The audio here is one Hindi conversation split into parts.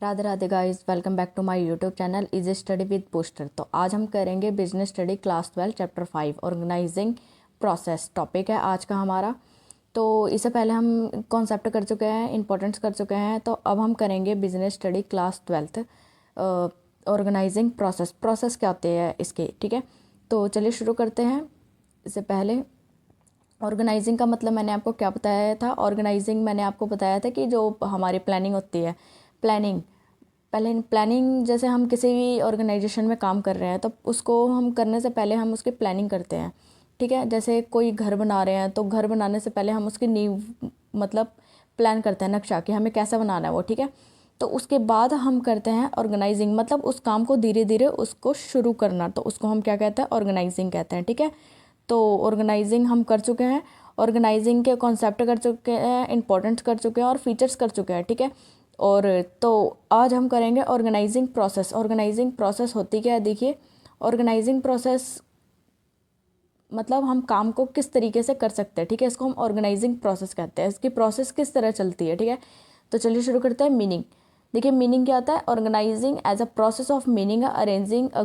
Radhe Radhe guys, welcome back to my YouTube channel is study with Booster. तो आज हम करेंगे business study class 12 chapter 5 organising process topic है आज का हमारा। तो इससे पहले हम कॉन्सेप्ट कर चुके हैं, इंपॉर्टेंस कर चुके हैं। तो अब हम करेंगे business study class 12 organising process क्या होते हैं इसके, ठीक है। तो चलिए शुरू करते हैं। इससे पहले ऑर्गेनाइजिंग का मतलब मैंने आपको क्या बताया था। ऑर्गेनाइजिंग मैंने आपको बताया था कि जो हमारी प्लानिंग होती है, प्लानिंग जैसे हम किसी भी ऑर्गेनाइजेशन में काम कर रहे हैं तो उसको हम करने से पहले हम उसकी प्लानिंग करते हैं, ठीक है। जैसे कोई घर बना रहे हैं तो घर बनाने से पहले हम उसकी नींव मतलब प्लान करते हैं, नक्शा कि हमें कैसा बनाना है वो, ठीक है। तो उसके बाद हम करते हैं ऑर्गेनाइजिंग, मतलब उस काम को धीरे धीरे उसको शुरू करना, तो उसको हम क्या कहते हैं, ऑर्गेनाइजिंग कहते हैं, ठीक है। तो ऑर्गेनाइजिंग हम कर चुके हैं, ऑर्गेनाइजिंग के कॉन्सेप्ट कर चुके हैं, इंपॉर्टेंस कर चुके हैं और फीचर्स कर चुके हैं, ठीक है। और तो आज हम करेंगे ऑर्गेनाइजिंग प्रोसेस। ऑर्गेनाइजिंग प्रोसेस होती क्या है, देखिए। ऑर्गेनाइजिंग प्रोसेस मतलब हम काम को किस तरीके से कर सकते हैं, ठीक है। इसको हम ऑर्गेनाइजिंग प्रोसेस कहते हैं। इसकी प्रोसेस किस तरह चलती है, ठीक है। तो चलिए शुरू करते हैं। मीनिंग देखिए, मीनिंग क्या होता है। Organising as a process of meaning, arranging a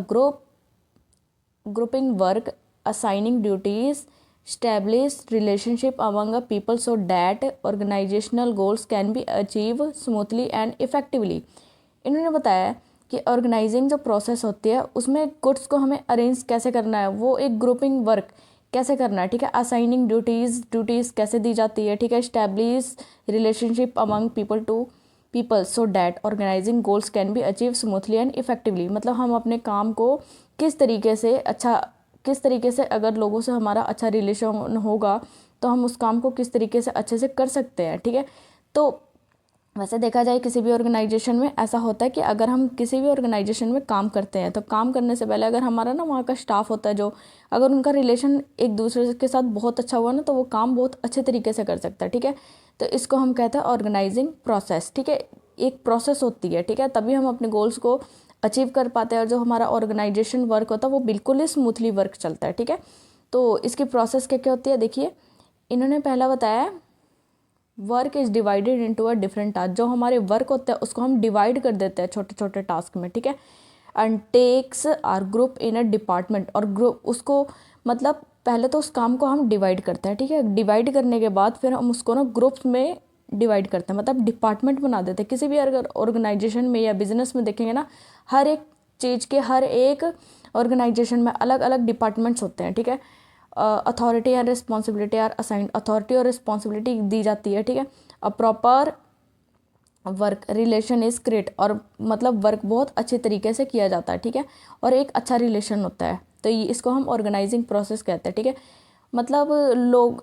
grouping work, assigning duties, establish relationship among a people so that organizational goals can be achieved smoothly and effectively। इन्होंने बताया कि ऑर्गेनाइजिंग जो प्रोसेस होती है उसमें गुड्स को हमें अरेंज कैसे करना है, वो एक ग्रुपिंग वर्क कैसे करना है, ठीक है। असाइनिंग ड्यूटीज़ कैसे दी जाती है, ठीक है। Establish relationship among people so that organising goals can be achieve smoothly and effectively. मतलब हम अपने काम को किस तरीके से अगर लोगों से हमारा अच्छा रिलेशन होगा तो हम उस काम को किस तरीके से अच्छे से कर सकते हैं, ठीक है। तो वैसे देखा जाए किसी भी ऑर्गेनाइजेशन में ऐसा होता है कि अगर हम किसी भी ऑर्गेनाइजेशन में काम करते हैं तो काम करने से पहले अगर हमारा ना वहाँ का स्टाफ होता है जो, अगर उनका रिलेशन एक दूसरे के साथ बहुत अच्छा हुआ ना तो वो काम बहुत अच्छे तरीके से कर सकता है, ठीक है। तो इसको हम कहते हैं ऑर्गेनाइजिंग प्रोसेस, ठीक है। एक प्रोसेस होती है, ठीक है, तभी हम अपने गोल्स को अचीव कर पाते हैं और जो हमारा ऑर्गेनाइजेशन वर्क होता है वो बिल्कुल ही स्मूथली वर्क चलता है, ठीक है। तो इसकी प्रोसेस क्या क्या होती है, देखिए। इन्होंने पहला बताया work is divided into a different task. जो हमारे वर्क होते हैं उसको हम डिवाइड कर देते हैं छोटे छोटे टास्क में, ठीक है। And tasks are group in a department, और ग्रुप उसको मतलब पहले तो उस काम को हम डिवाइड करते हैं, ठीक है। डिवाइड करने के बाद फिर हम उसको ना ग्रुप्स में डिवाइड करते हैं, मतलब डिपार्टमेंट बना देते हैं। किसी भी अगर ऑर्गेनाइजेशन में या बिजनेस में देखेंगे ना, हर एक चीज़ के हर एक ऑर्गेनाइजेशन में अलग अलग डिपार्टमेंट्स होते हैं, ठीक है। Authority and responsibility are assigned, authority और रिस्पॉन्सिबिलिटी दी जाती है, ठीक है। A proper work relation is create, और मतलब वर्क बहुत अच्छे तरीके से किया जाता है, ठीक है। और एक अच्छा रिलेशन होता है, तो ये इसको हम ऑर्गेनाइजिंग प्रोसेस कहते हैं, ठीक है। मतलब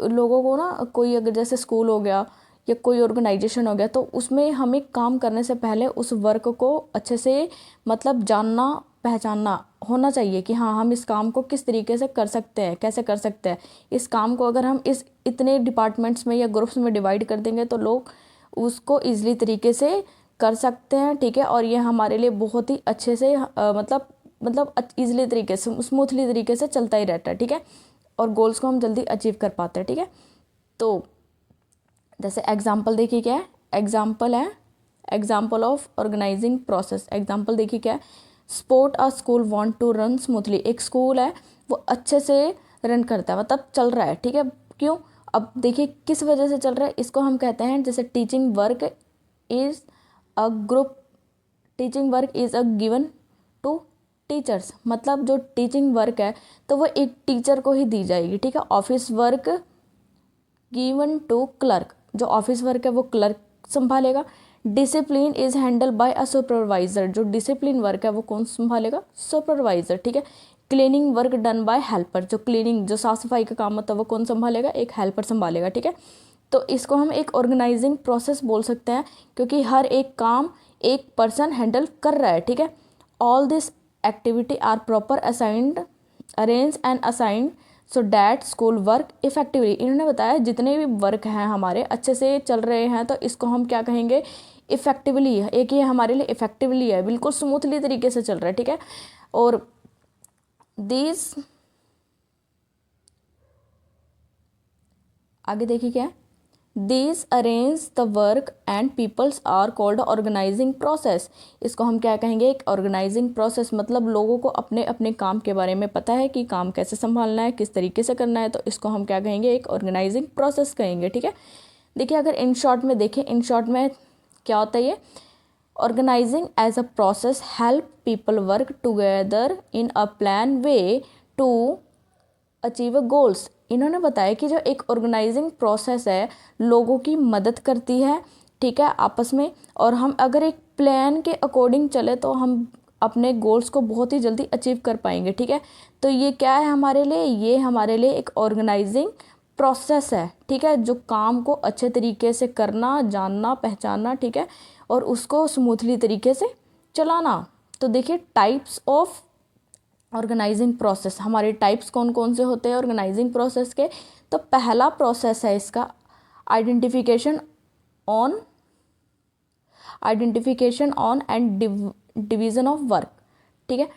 लोगों को ना, कोई अगर जैसे स्कूल हो गया या कोई ऑर्गेनाइजेशन हो गया तो उसमें हमें काम करने से पहले उस वर्क को अच्छे से मतलब जानना पहचानना होना चाहिए कि हाँ, हम इस काम को किस तरीके से कर सकते हैं, कैसे कर सकते हैं। इस काम को अगर हम इस इतने डिपार्टमेंट्स में या ग्रुप्स में डिवाइड कर देंगे तो लोग उसको ईजिली तरीके से कर सकते हैं, ठीक है। और ये हमारे लिए बहुत ही अच्छे से मतलब ईजिली तरीके से स्मूथली तरीके से चलता ही रहता है, ठीक है। और गोल्स को हम जल्दी अचीव कर पाते हैं, ठीक है। तो जैसे एग्जाम्पल देखिए क्या है, example of organising process. Example देखिए क्या है, suppose a school want to run smoothly. एक स्कूल है वो अच्छे से रन करता है, मतलब चल रहा है, ठीक है। क्यों, अब देखिए किस वजह से चल रहा है, इसको हम कहते हैं जैसे teaching work is a group, teaching work is a given to teachers. मतलब जो टीचिंग वर्क है तो वो एक टीचर को ही दी जाएगी, ठीक है। Office work given to clerk, जो ऑफिस वर्क है वो क्लर्क संभालेगा। Discipline is handle by a supervisor, जो डिसिप्लिन वर्क है वो कौन संभालेगा, सुपरवाइजर, ठीक है। Cleaning work done by helper, जो क्लीनिंग जो साफ सफाई का काम होता है वो कौन संभालेगा, एक हेल्पर संभालेगा, ठीक है। तो इसको हम एक ऑर्गेनाइजिंग प्रोसेस बोल सकते हैं क्योंकि हर एक काम एक पर्सन हैंडल कर रहा है, ठीक है। All this activity are proper assigned arrange and assigned so that school work effectively. इन्होंने बताया जितने भी वर्क हैं हमारे अच्छे से चल रहे हैं तो इसको हम क्या कहेंगे, इफेक्टिवली है। एक ये हमारे लिए इफेक्टिवली है, बिल्कुल स्मूथली तरीके से चल रहा है, ठीक है। और दीज आगे देखिए क्या है, These arrange the work and peoples are called organizing process. इसको हम क्या कहेंगे, एक organizing process, मतलब लोगों को अपने अपने काम के बारे में पता है कि काम कैसे संभालना है, किस तरीके से करना है, तो इसको हम क्या कहेंगे, एक organizing process कहेंगे, ठीक है। देखिए अगर इन शॉर्ट में देखें, इन शॉर्ट में क्या होता है ये, organising as a process help people work together in a plan way to achieve goals. इन्होंने बताया कि जो एक ऑर्गेनाइजिंग प्रोसेस है लोगों की मदद करती है, ठीक है, आपस में, और हम अगर एक प्लान के अकॉर्डिंग चले तो हम अपने गोल्स को बहुत ही जल्दी अचीव कर पाएंगे, ठीक है। तो ये क्या है हमारे लिए, ये हमारे लिए एक ऑर्गेनाइजिंग प्रोसेस है, ठीक है, जो काम को अच्छे तरीके से करना, जानना, पहचानना, ठीक है, और उसको स्मूथली तरीके से चलाना। तो देखिए टाइप्स ऑफ ऑर्गेनाइजिंग प्रोसेस, हमारे टाइप्स कौन कौन से होते हैं ऑर्गेनाइजिंग प्रोसेस के। तो पहला प्रोसेस है इसका identification on and division of work, ठीक है,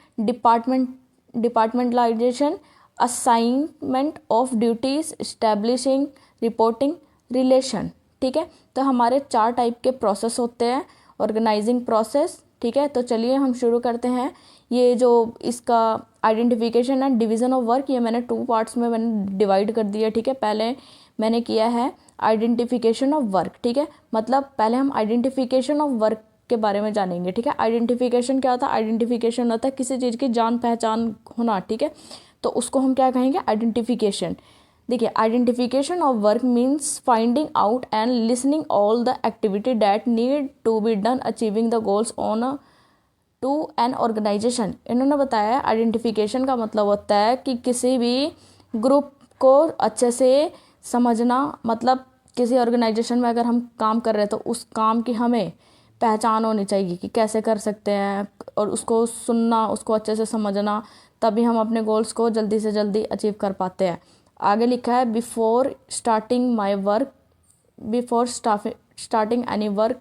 departmentalisation, assignment of duties, establishing, reporting, relation, ठीक है। तो हमारे 4 टाइप के प्रोसेस होते हैं ऑर्गेनाइजिंग प्रोसेस, ठीक है। तो चलिए हम शुरू करते हैं। ये जो इसका identification and division of work, ये मैंने 2 पार्ट्स में मैंने डिवाइड कर दिया, ठीक है। पहले मैंने किया है आइडेंटिफिकेशन ऑफ वर्क, ठीक है, मतलब पहले हम आइडेंटिफिकेशन ऑफ वर्क के बारे में जानेंगे, ठीक है। आइडेंटिफिकेशन क्या होता है, आइडेंटिफिकेशन होता है किसी चीज़ की जान पहचान होना, ठीक है, तो उसको हम क्या कहेंगे, आइडेंटिफिकेशन। देखिए identification of work means finding out and listening all the activity that need to be done achieving the goals on to an organisation. इन्होंने बताया आइडेंटिफिकेशन का मतलब होता है कि किसी भी ग्रुप को अच्छे से समझना, मतलब किसी ऑर्गेनाइजेशन में अगर हम काम कर रहे हैं तो उस काम की हमें पहचान होनी चाहिए कि कैसे कर सकते हैं, और उसको सुनना, उसको अच्छे से समझना, तभी हम अपने गोल्स को जल्दी से जल्दी अचीव कर पाते हैं। आगे लिखा है before starting any work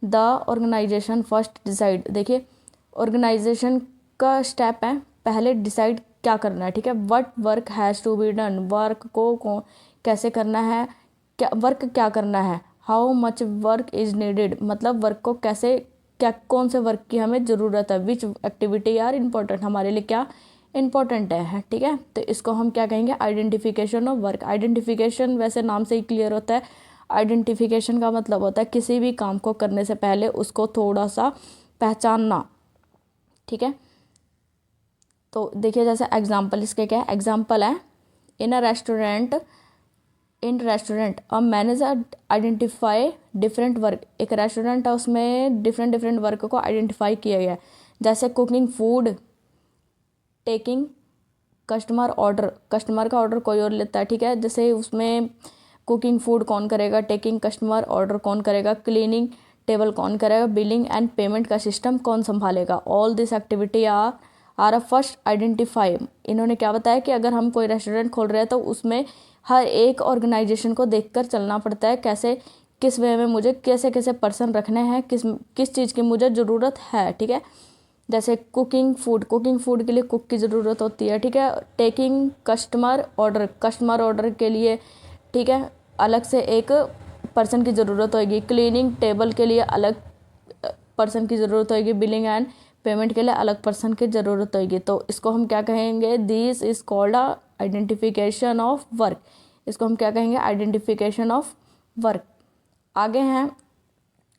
the organisation first decide. देखिए ऑर्गेनाइजेशन का स्टेप है पहले डिसाइड क्या करना है, ठीक है, what work has to be done, work को कैसे करना है, क्या वर्क क्या करना है, how much work is needed, मतलब वर्क को कैसे, क्या कौन से वर्क की हमें ज़रूरत है, विच एक्टिविटी आर इम्पोर्टेंट, हमारे लिए क्या इम्पोर्टेंट है, ठीक है। तो इसको हम क्या कहेंगे, आइडेंटिफिकेशन ऑफ वर्क। आइडेंटिफिकेशन वैसे नाम से ही क्लियर होता है, आइडेंटिफिकेशन का मतलब होता है किसी भी काम को करने से पहले उसको थोड़ा सा पहचानना, ठीक है। तो देखिए जैसे एग्जाम्पल इसके क्या है, एग्जाम्पल है in restaurant a manager identify different work. एक रेस्टोरेंट है उसमें डिफरेंट वर्क को आइडेंटिफाई किया गया है, जैसे कुकिंग फूड, टेकिंग कस्टमर का ऑर्डर कोई और लेता है, ठीक है, जैसे उसमें कुकिंग फूड कौन करेगा, टेकिंग कस्टमर ऑर्डर कौन करेगा, क्लीनिंग टेबल कौन करेगा, बिलिंग एंड पेमेंट का सिस्टम कौन संभालेगा। All this activity are a first identify. इन्होंने क्या बताया कि अगर हम कोई रेस्टोरेंट खोल रहे हैं तो उसमें हर एक ऑर्गेनाइजेशन को देखकर चलना पड़ता है, कैसे किस वे में मुझे कैसे कैसे पर्सन रखने हैं, किस चीज़ की मुझे ज़रूरत है, ठीक है। जैसे कुकिंग फूड के लिए कुक की ज़रूरत होती है, ठीक है। टेकिंग कस्टमर ऑर्डर के लिए, ठीक है, अलग से एक पर्सन की ज़रूरत होगी। क्लीनिंग टेबल के लिए अलग पर्सन की ज़रूरत होगी, बिलिंग एंड पेमेंट के लिए अलग पर्सन की ज़रूरत होगी। तो इसको हम क्या कहेंगे, this is called identification of work. इसको हम क्या कहेंगे, आइडेंटिफिकेशन ऑफ वर्क। आगे हैं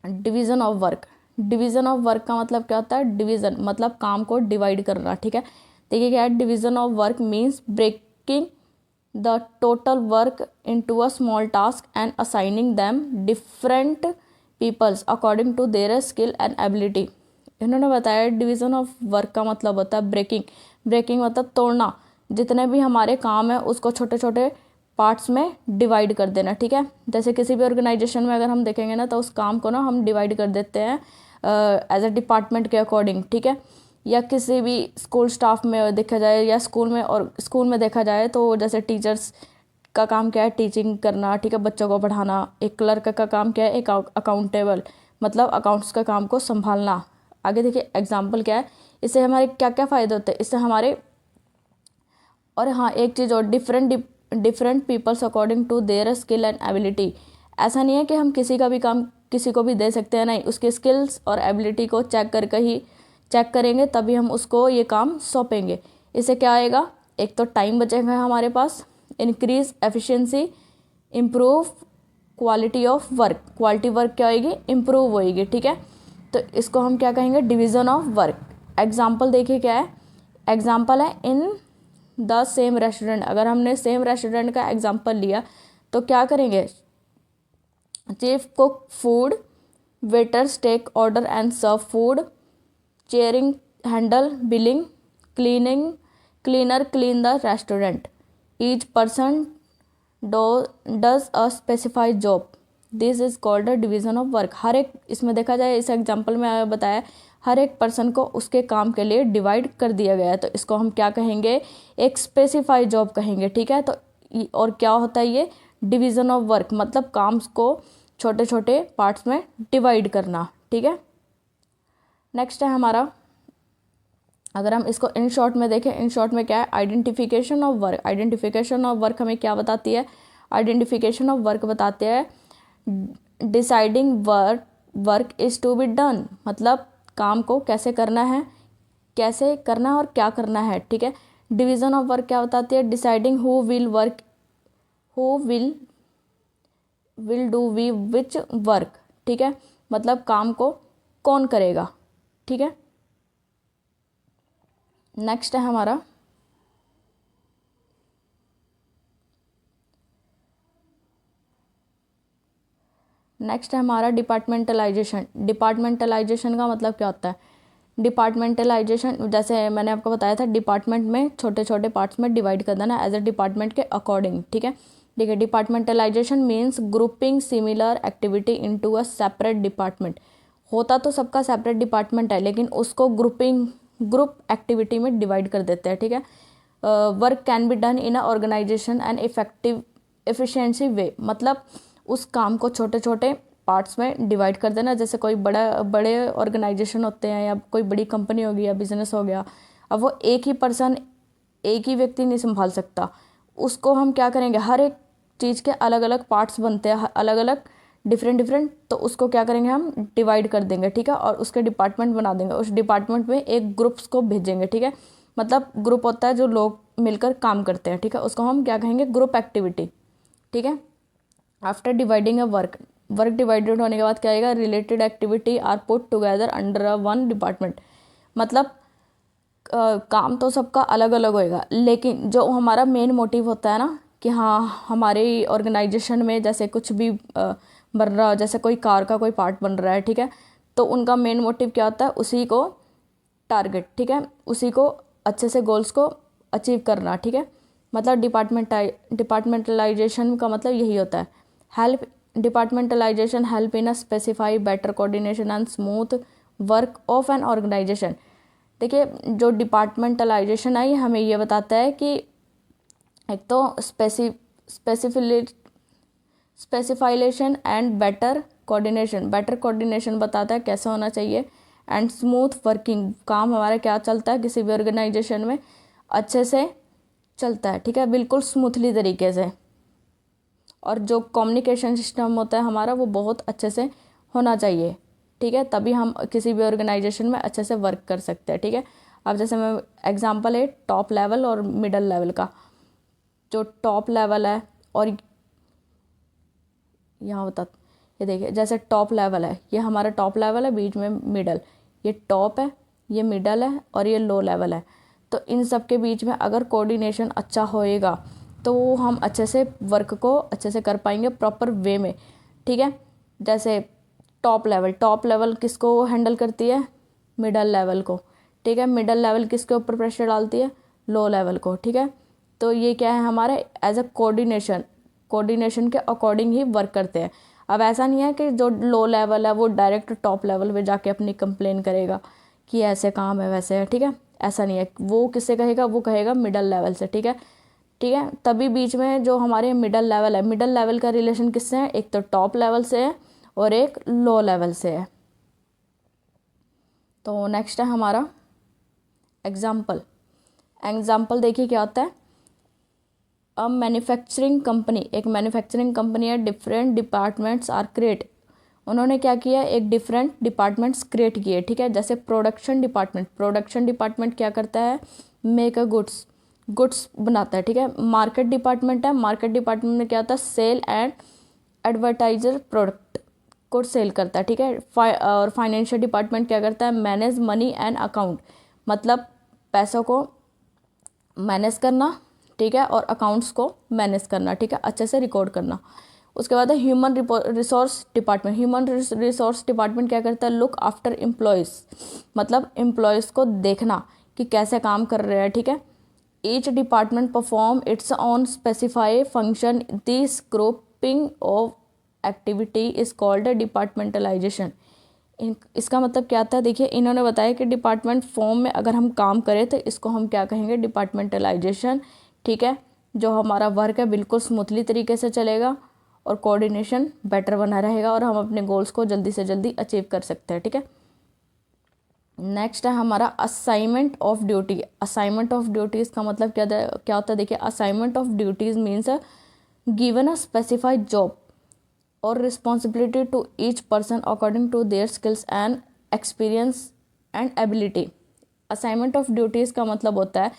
division of work. Division of work का मतलब क्या होता है, डिवीज़न मतलब काम को डिवाइड करना, ठीक है। देखिए क्या है, division of work means breaking the total work into a small task and assigning them different peoples according to their skill and ability. इन्होंने बताया डिवीज़न ऑफ वर्क का मतलब होता है ब्रेकिंग मतलब तोड़ना, जितने भी हमारे काम है उसको छोटे छोटे पार्ट्स में डिवाइड कर देना, ठीक है। जैसे किसी भी ऑर्गेनाइजेशन में अगर हम देखेंगे ना तो उस काम को ना हम डिवाइड कर देते हैं एज अ डिपार्टमेंट के अकॉर्डिंग, ठीक है। या किसी भी स्कूल स्टाफ में देखा जाए या स्कूल में देखा जाए तो जैसे टीचर्स का काम क्या है, टीचिंग करना, ठीक है, बच्चों को पढ़ाना। एक क्लर्क का काम क्या है, एक अकाउंटेबल मतलब अकाउंट्स का काम को संभालना। आगे देखिए एग्जाम्पल क्या है, इससे हमारे क्या क्या फ़ायदे होते हैं, इससे हमारे, और हाँ एक चीज़ और, different peoples according to their skill and ability ऐसा नहीं है कि हम किसी का भी काम किसी को भी दे सकते हैं, नहीं, उसके स्किल्स और एबिलिटी को चेक करेंगे तभी हम उसको ये काम सौंपेंगे। इससे क्या आएगा, एक तो टाइम बचेगा हमारे पास, increase efficiency, improve quality of work, quality work क्या होगी, इम्प्रूव होएगी, ठीक है। तो इसको हम क्या कहेंगे, डिवीज़न ऑफ वर्क। एग्जाम्पल देखिए क्या है, एग्जाम्पल है इन द सेम रेस्टोरेंट। अगर हमने सेम रेस्टोरेंट का एग्जाम्पल लिया तो क्या करेंगे, chief cook food, waiters take order and serve food, chairing handle billing, cleaner clean the restaurant, each person does a specified job, this is called a division of work. हर एक, इसमें देखा जाए इस एग्जाम्पल में बताया, हर एक पर्सन को उसके काम के लिए डिवाइड कर दिया गया है, तो इसको हम क्या कहेंगे, एक स्पेसिफाइड जॉब कहेंगे, ठीक है। तो और क्या होता है ये, डिवीजन ऑफ वर्क, मतलब काम को छोटे छोटे पार्ट्स में डिवाइड करना, ठीक है। नेक्स्ट है हमारा, अगर हम इसको इन शॉर्ट में देखें, इन शॉर्ट में क्या है, identification of work. Identification of work हमें क्या बताती है, आइडेंटिफिकेशन ऑफ वर्क बताते हैं deciding work is to be done, मतलब काम को कैसे करना है, कैसे करना है और क्या करना है, ठीक है। डिवीजन ऑफ वर्क क्या बताती है, deciding who will work, who will do we which work, ठीक है, मतलब काम को कौन करेगा, ठीक है। नेक्स्ट है हमारा, नेक्स्ट है हमारा डिपार्टमेंटलाइजेशन। डिपार्टमेंटलाइजेशन का मतलब क्या होता है, डिपार्टमेंटलाइजेशन जैसे मैंने आपको बताया था, डिपार्टमेंट में छोटे छोटे पार्ट्स में डिवाइड कर देना एज अ डिपार्टमेंट के अकॉर्डिंग, ठीक है। देखिए, departmentalisation means grouping similar activity into a separate department. होता तो सबका सेपरेट डिपार्टमेंट है, लेकिन उसको ग्रुप एक्टिविटी में डिवाइड कर देते हैं, ठीक है। Work can be done in a organization and efficiency way, मतलब उस काम को छोटे छोटे पार्ट्स में डिवाइड कर देना। जैसे कोई बड़े ऑर्गेनाइजेशन होते हैं या कोई बड़ी कंपनी होगी या बिजनेस हो गया, अब वो एक ही व्यक्ति नहीं संभाल सकता, उसको हम क्या करेंगे, हर एक चीज़ के अलग अलग पार्ट्स बनते हैं, अलग अलग डिफरेंट, तो उसको क्या करेंगे, हम डिवाइड कर देंगे, ठीक है, और उसके डिपार्टमेंट बना देंगे, उस डिपार्टमेंट में एक ग्रुप्स को भेजेंगे, ठीक है। मतलब ग्रुप होता है जो लोग मिलकर काम करते हैं, ठीक है, उसको हम क्या कहेंगे, ग्रुप एक्टिविटी, ठीक है। After dividing a work divided होने के बाद क्या आएगा, related activity are put together under a one department, मतलब काम तो सबका अलग अलग होएगा, लेकिन जो हमारा मेन मोटिव होता है ना, कि हाँ हमारी ऑर्गेनाइजेशन में जैसे कुछ भी बन रहा हो, जैसे कोई कार का कोई पार्ट बन रहा है, ठीक है, तो उनका मेन मोटिव क्या होता है, उसी को टारगेट, ठीक है, उसी को अच्छे से गोल्स को अचीव करना, ठीक है। मतलब डिपार्टमेंटलाइजेशन का मतलब यही होता है, help departmentalization help in a specify better coordination and smooth work of an organization. देखिए, जो डिपार्टमेंटलाइजेशन है ये हमें ये बताता है कि एक तो स्पेसिफाइलेशन एंड बेटर कोऑर्डिनेशन बताता है कैसे होना चाहिए, एंड स्मूथ वर्किंग, काम हमारा क्या चलता है किसी भी ऑर्गेनाइजेशन में अच्छे से चलता है, ठीक है, बिल्कुल स्मूथली तरीके से, और जो कम्युनिकेशन सिस्टम होता है हमारा वो बहुत अच्छे से होना चाहिए, ठीक है, तभी हम किसी भी ऑर्गेनाइजेशन में अच्छे से वर्क कर सकते हैं, ठीक है। अब जैसे मैं एग्जांपल है टॉप लेवल और मिडल लेवल का, जो टॉप लेवल है, और यहाँ बता, ये देखिए, जैसे टॉप लेवल है, ये हमारा टॉप लेवल है, बीच में मिडल, ये टॉप है, ये मिडल है, और ये लो लेवल है। तो इन सब के बीच में अगर कोऑर्डिनेशन अच्छा होएगा तो हम अच्छे से वर्क को अच्छे से कर पाएंगे प्रॉपर वे में, ठीक है। जैसे टॉप लेवल किसको हैंडल करती है, मिडल लेवल को, ठीक है, मिडल लेवल किसके ऊपर प्रेशर डालती है, लो लेवल को, ठीक है। तो ये क्या है हमारे एज अ कोऑर्डिनेशन के अकॉर्डिंग ही वर्क करते हैं। अब ऐसा नहीं है कि जो लो लेवल है वो डायरेक्ट टॉप लेवल पे जाके अपनी कंप्लेन करेगा कि ऐसे काम है वैसे है, ठीक है, ऐसा नहीं है, वो किससे कहेगा, वो कहेगा मिडल लेवल से, ठीक है, ठीक है। तभी बीच में जो हमारे मिडल लेवल है, मिडल लेवल का रिलेशन किससे है, एक तो टॉप लेवल से है और एक लो लेवल से है। तो नेक्स्ट है हमारा एग्जाम्पल देखिए क्या होता है, अ मैन्युफैक्चरिंग कंपनी, एक मैन्युफैक्चरिंग कंपनी है, डिफरेंट डिपार्टमेंट्स आर क्रिएट, उन्होंने क्या किया, एक डिफरेंट डिपार्टमेंट्स क्रिएट किए, ठीक है। जैसे प्रोडक्शन डिपार्टमेंट, प्रोडक्शन डिपार्टमेंट क्या करता है, मेक अ गुड्स, गुड्स बनाता है, ठीक है। मार्केट डिपार्टमेंट है, मार्केट डिपार्टमेंट में क्या होता है, सेल एंड एडवर्टाइजर, प्रोडक्ट को सेल करता है, ठीक है। और फाइनेंशियल डिपार्टमेंट क्या करता है, मैनेज मनी एंड अकाउंट, मतलब पैसों को मैनेज करना, ठीक है, और अकाउंट्स को मैनेज करना, ठीक है, अच्छे से रिकॉर्ड करना। उसके बाद है human resource department, human resource department क्या करता है, लुक आफ्टर एम्प्लॉयज़, मतलब एम्प्लॉयज़ को देखना कि कैसे काम कर रहे हैं, ठीक है। Each department perform it's on specify function, this grouping of activity is called departmentalisation. इसका मतलब क्या था, देखिए इन्होंने बताया कि डिपार्टमेंट फॉर्म में अगर हम काम करें तो इसको हम क्या कहेंगे, डिपार्टमेंटलाइजेशन, ठीक है। जो हमारा वर्क है बिल्कुल स्मूथली तरीके से चलेगा और कोऑर्डिनेशन बेटर बना रहेगा और हम अपने गोल्स को जल्दी से जल्दी अचीव कर सकते हैं, ठीक है। नेक्स्ट है हमारा assignment of duty. Assignment of duties का मतलब क्या होता है, देखिए assignment of duties means given a specified job और responsibility to each person according to their skills and experience and ability. Assignment of duties का मतलब होता है,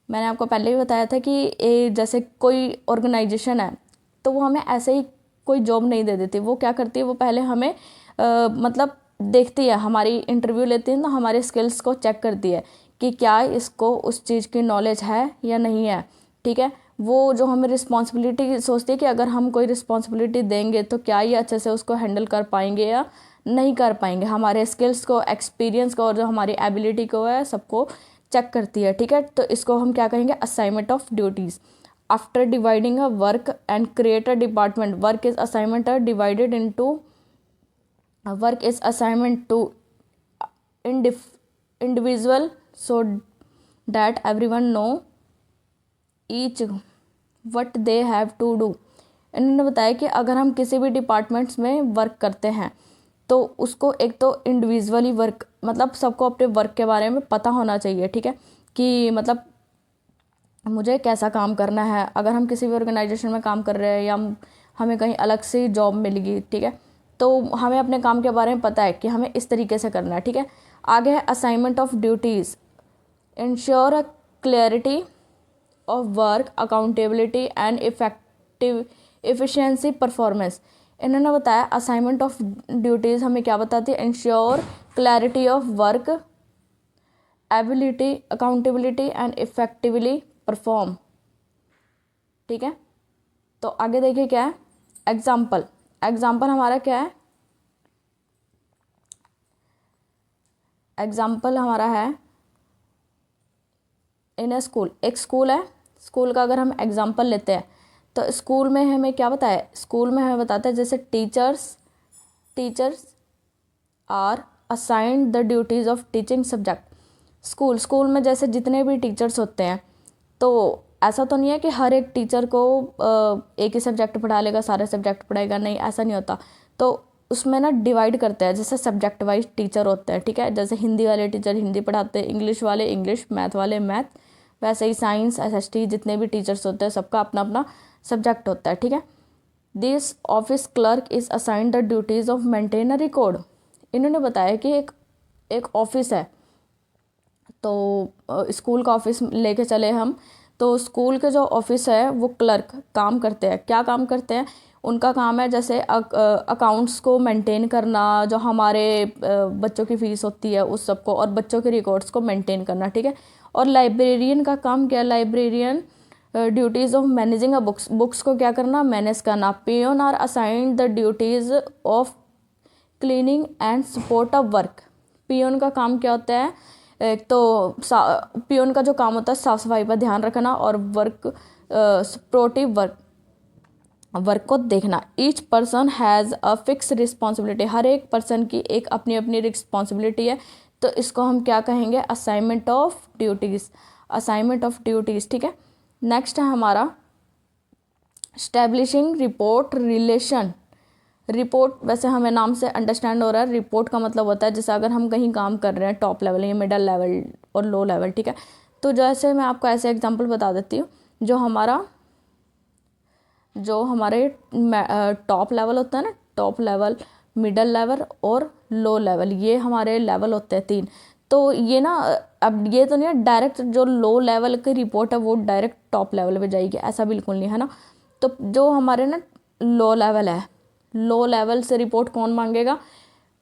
मैंने आपको पहले भी बताया था कि जैसे कोई ऑर्गेनाइजेशन है तो वो हमें ऐसे ही कोई जॉब नहीं दे देती, वो क्या करती है, वो पहले हमें मतलब देखती है, हमारी इंटरव्यू लेती है ना, हमारे स्किल्स को चेक करती है कि क्या इसको उस चीज़ की नॉलेज है या नहीं है, ठीक है। वो जो हमें रिस्पॉन्सिबिलिटी सोचती है कि अगर हम कोई रिस्पॉन्सिबिलिटी देंगे तो क्या ये अच्छे से उसको हैंडल कर पाएंगे या नहीं कर पाएंगे, हमारे स्किल्स को, एक्सपीरियंस को और जो हमारी एबिलिटी को है सबको चेक करती है, ठीक है। तो इसको हम क्या कहेंगे, assignment of duties. After dividing a work and create a department, work is assignment are divided into, work is assignment to individual so that everyone know each what they have to do। इन्होंने बताया कि अगर हम किसी भी डिपार्टमेंट्स में वर्क करते हैं तो उसको एक तो इंडिविजुअली वर्क, मतलब सबको अपने वर्क के बारे में पता होना चाहिए, ठीक है, कि मतलब मुझे कैसा काम करना है। अगर हम किसी भी ऑर्गेनाइजेशन में काम कर रहे हैं या हमें कहीं अलग से जॉब मिलेगी, ठीक है, तो हमें अपने काम के बारे में पता है कि हमें इस तरीके से करना है, ठीक है। आगे है assignment of duties, ensure a clarity of work, accountability and effective efficiency performance. इन्होंने बताया असाइनमेंट ऑफ ड्यूटीज़ हमें क्या बताती है, ensure clarity of work, ability, accountability and effectively perform, ठीक है। तो आगे देखिए क्या है, एग्जाम्पल। एग्जाम्पल हमारा क्या है, एग्जाम्पल हमारा है इन ए स्कूल, एक स्कूल है, स्कूल का अगर हम एग्जाम्पल लेते हैं तो स्कूल में हमें क्या बताया, स्कूल में हमें बताता है जैसे teachers are assigned the duties of teaching subject. School में जैसे जितने भी टीचर्स होते हैं तो ऐसा तो नहीं है कि हर एक टीचर को एक ही सब्जेक्ट पढ़ा लेगा, सारे सब्जेक्ट पढ़ाएगा, नहीं ऐसा नहीं होता। तो उसमें ना डिवाइड करते हैं, जैसे सब्जेक्ट वाइज टीचर होते हैं, ठीक है। जैसे हिंदी वाले टीचर हिंदी पढ़ाते हैं, इंग्लिश वाले इंग्लिश, मैथ वाले मैथ, वैसे ही साइंस, एसएसटी, जितने भी टीचर्स होते हैं सबका अपना अपना सब्जेक्ट होता है, ठीक है। This office clerk is assigned the duties of maintain a record. इन्होंने बताया कि एक ऑफिस है, तो स्कूल का ऑफिस लेके चले हम, तो स्कूल के जो ऑफिस है वो क्लर्क काम करते हैं, क्या काम करते हैं, उनका काम है जैसे अकाउंट्स को मेंटेन करना, जो हमारे बच्चों की फ़ीस होती है उस सबको, और बच्चों के रिकॉर्ड्स को मेंटेन करना, ठीक है। और लाइब्रेरियन का काम क्या है, librarian duties of managing a books को क्या करना, मैनेज करना। Peon are assigned the duties of cleaning and support of work. Peon का काम क्या होता है, एक तो पियोन का जो काम होता है साफ़ सफाई पर ध्यान रखना और सपोर्टिव वर्क को देखना। Each person has a fix responsibility, हर एक पर्सन की एक अपनी अपनी रिस्पॉन्सिबिलिटी है, तो इसको हम क्या कहेंगे, assignment of duties, assignment of duties, ठीक है। नेक्स्ट है हमारा स्टैब्लिशिंग रिपोर्ट रिलेशन। रिपोर्ट वैसे हमें नाम से अंडरस्टैंड हो रहा है, रिपोर्ट का मतलब होता है जैसे अगर हम कहीं काम कर रहे हैं टॉप लेवल या मिडल लेवल और लो लेवल, ठीक है। तो जैसे मैं आपको ऐसे एग्जांपल बता देती हूँ, जो हमारा जो हमारे टॉप लेवल होता है ना, टॉप लेवल, मिडल लेवल और लो लेवल, ये हमारे लेवल होते हैं 3। तो ये ना, अब ये तो नहीं है डायरेक्ट जो लो लेवल की रिपोर्ट है वो डायरेक्ट टॉप लेवल पे जाएगी, ऐसा बिल्कुल नहीं है ना। तो जो हमारे ना लो लेवल है, लो लेवल से रिपोर्ट कौन मांगेगा,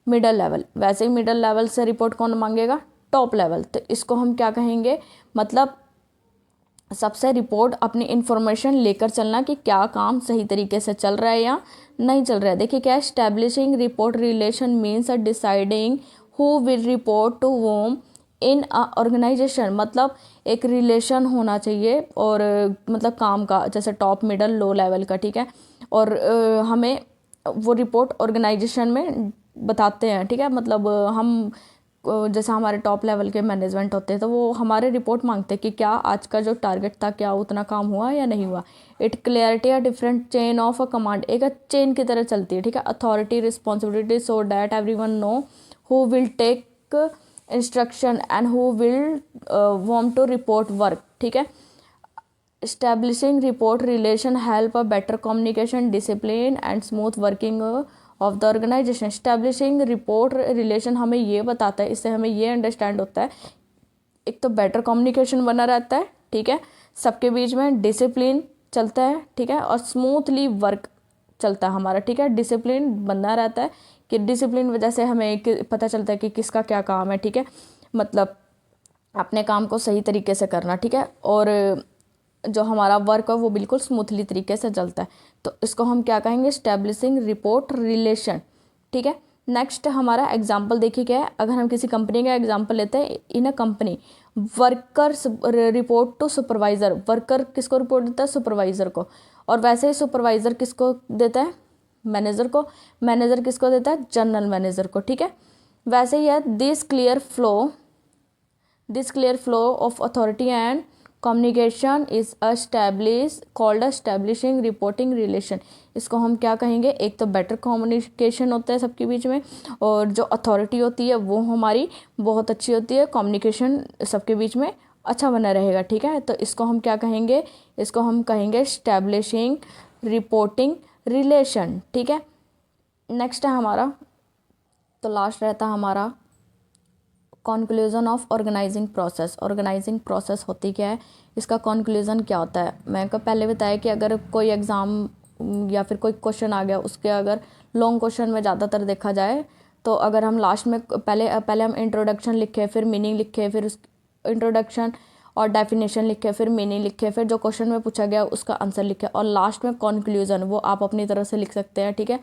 मिडल लेवल। वैसे ही मिडल लेवल से रिपोर्ट कौन मांगेगा, टॉप लेवल। तो इसको हम क्या कहेंगे, मतलब सबसे रिपोर्ट अपनी इन्फॉर्मेशन लेकर चलना कि क्या काम सही तरीके से चल रहा है या नहीं चल रहा है। देखिए क्या है, establishing report relation means deciding who will report to whom in a organization. मतलब एक रिलेशन होना चाहिए और मतलब काम का, जैसे टॉप मिडल लो लेवल का, ठीक है। और हमें वो रिपोर्ट ऑर्गेनाइजेशन में बताते हैं, ठीक है। मतलब हम जैसे हमारे टॉप लेवल के मैनेजमेंट होते हैं तो वो हमारे रिपोर्ट मांगते हैं कि क्या आज का जो टारगेट था क्या उतना काम हुआ या नहीं हुआ। It clarity a different chain of a command, एक चेन की तरह चलती है, ठीक है। Authority responsibility so that everyone know who will take instruction and who will want to report work, ठीक है। Establishing report relation help a better communication, discipline and smooth working of the organization. Establishing report relation हमें ये बताता है, इससे हमें ये अंडरस्टैंड होता है, एक तो बेटर कम्युनिकेशन बना रहता है, ठीक है, सबके बीच में डिसिप्लिन चलता है, ठीक है, और स्मूथली वर्क चलता है हमारा, ठीक है। डिसिप्लिन बना रहता है कि डिसिप्लिन वजह से हमें पता चलता है कि किसका क्या काम है, ठीक है। मतलब अपने काम को सही तरीके से करना, ठीक है। और जो हमारा वर्क है वो बिल्कुल स्मूथली तरीके से चलता है। तो इसको हम क्या कहेंगे, स्टैब्लिशिंग रिपोर्ट रिलेशन, ठीक है। नेक्स्ट हमारा एग्जाम्पल देखिए क्या है, अगर हम किसी कंपनी का एग्जाम्पल लेते हैं, in a company workers report to supervisor. Worker किसको रिपोर्ट देता है, सुपरवाइजर को। और वैसे ही सुपरवाइजर किसको देता है, मैनेजर को। मैनेजर किसको देता है, जनरल मैनेजर को, ठीक है। वैसे ही है, this clear flow of authority and communication is called establishing reporting relation. इसको हम क्या कहेंगे, एक तो बेटर कम्युनिकेशन होता है सबके बीच में, और जो अथॉरिटी होती है वो हमारी बहुत अच्छी होती है, कम्युनिकेशन सबके बीच में अच्छा बना रहेगा, ठीक है। तो इसको हम क्या कहेंगे, इसको हम कहेंगे एस्टैब्लिशिंग रिपोर्टिंग रिलेशन, ठीक है। नेक्स्ट है हमारा, तो लास्ट रहता है हमारा conclusion of organising process. Organizing process होती क्या है, इसका कॉन्क्लूज़न क्या होता है। मैं को पहले बताया कि अगर कोई एग्ज़ाम या फिर कोई क्वेश्चन आ गया, उसके अगर लॉन्ग क्वेश्चन में ज़्यादातर देखा जाए तो अगर हम लास्ट में पहले हम इंट्रोडक्शन लिखे, फिर मीनिंग लिखे, फिर उस इंट्रोडक्शन और डेफिनेशन लिखे, फिर मीनिंग लिखे, फिर जो क्वेश्चन में पूछा गया उसका आंसर लिखे, और लास्ट में कॉन्क्लूज़न वो आप अपनी तरफ से लिख सकते हैं, ठीक है।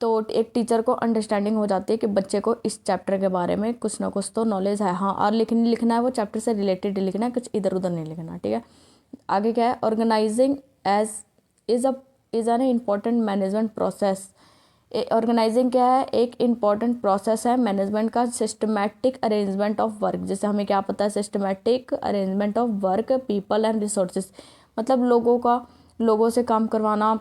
तो एक टीचर को अंडरस्टैंडिंग हो जाती है कि बच्चे को इस चैप्टर के बारे में कुछ ना कुछ तो नॉलेज है, हाँ, और लिखना है वो चैप्टर से रिलेटेड लिखना है, कुछ इधर उधर नहीं लिखना, ठीक है। आगे क्या है, organising as is an important management process. Organizing क्या है, एक इम्पॉर्टेंट प्रोसेस है मैनेजमेंट का, सिस्टमैटिक अरेंजमेंट ऑफ वर्क। जैसे हमें क्या पता है, systematic arrangement of work, people and resources. मतलब लोगों से काम करवाना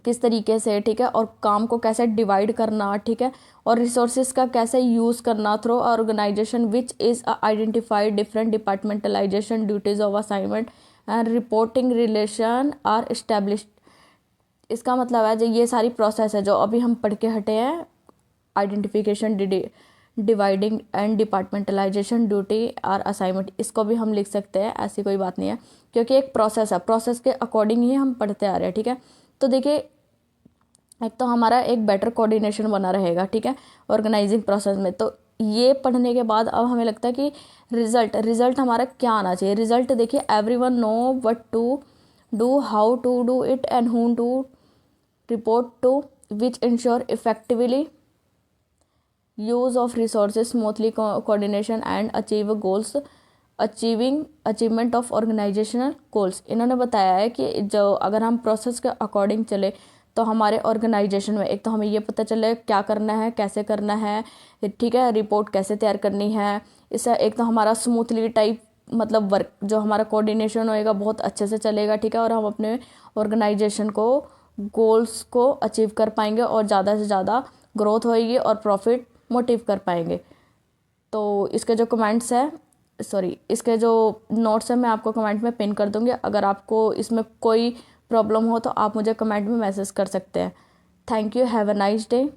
किस तरीके से, ठीक है, और काम को कैसे डिवाइड करना, ठीक है, और रिसोर्सेज का कैसे यूज़ करना through organization which is identified different departmentalization duties of assignment and reporting relation are established. इसका मतलब है जो ये सारी प्रोसेस है जो अभी हम पढ़ के हटे हैं, identification, dividing and departmentalisation duty और असाइनमेंट, इसको भी हम लिख सकते हैं, ऐसी कोई बात नहीं है, क्योंकि एक प्रोसेस है, प्रोसेस के अकॉर्डिंग ही हम पढ़ते आ रहे हैं, ठीक है। तो देखिए एक तो हमारा एक बेटर कोऑर्डिनेशन बना रहेगा, ठीक है, ऑर्गेनाइजिंग प्रोसेस में। तो ये पढ़ने के बाद अब हमें लगता है कि रिजल्ट हमारा क्या आना चाहिए। रिजल्ट देखिए, everyone know what to do, how to do it and whom to report to, which ensure effectively use of resources, smoothly coordination and achievement of organizational goals. इन्होंने बताया है कि जो अगर हम प्रोसेस के अकॉर्डिंग चले तो हमारे ऑर्गेनाइजेशन में एक तो हमें ये पता चले क्या करना है, कैसे करना है, ठीक है, रिपोर्ट कैसे तैयार करनी है। इससे एक तो हमारा स्मूथली टाइप मतलब वर्क जो हमारा कोऑर्डिनेशन होएगा बहुत अच्छे से चलेगा, ठीक है, और हम अपने ऑर्गेनाइजेशन को गोल्स को अचीव कर पाएंगे और ज़्यादा से ज़्यादा ग्रोथ होएगी और प्रॉफिट मोटिव कर पाएंगे। तो इसके जो कमेंट्स है, इसके जो नोट्स है मैं आपको कमेंट में पिन कर दूंगी। अगर आपको इसमें कोई प्रॉब्लम हो तो आप मुझे कमेंट में मैसेज कर सकते हैं। Thank you, have a nice day.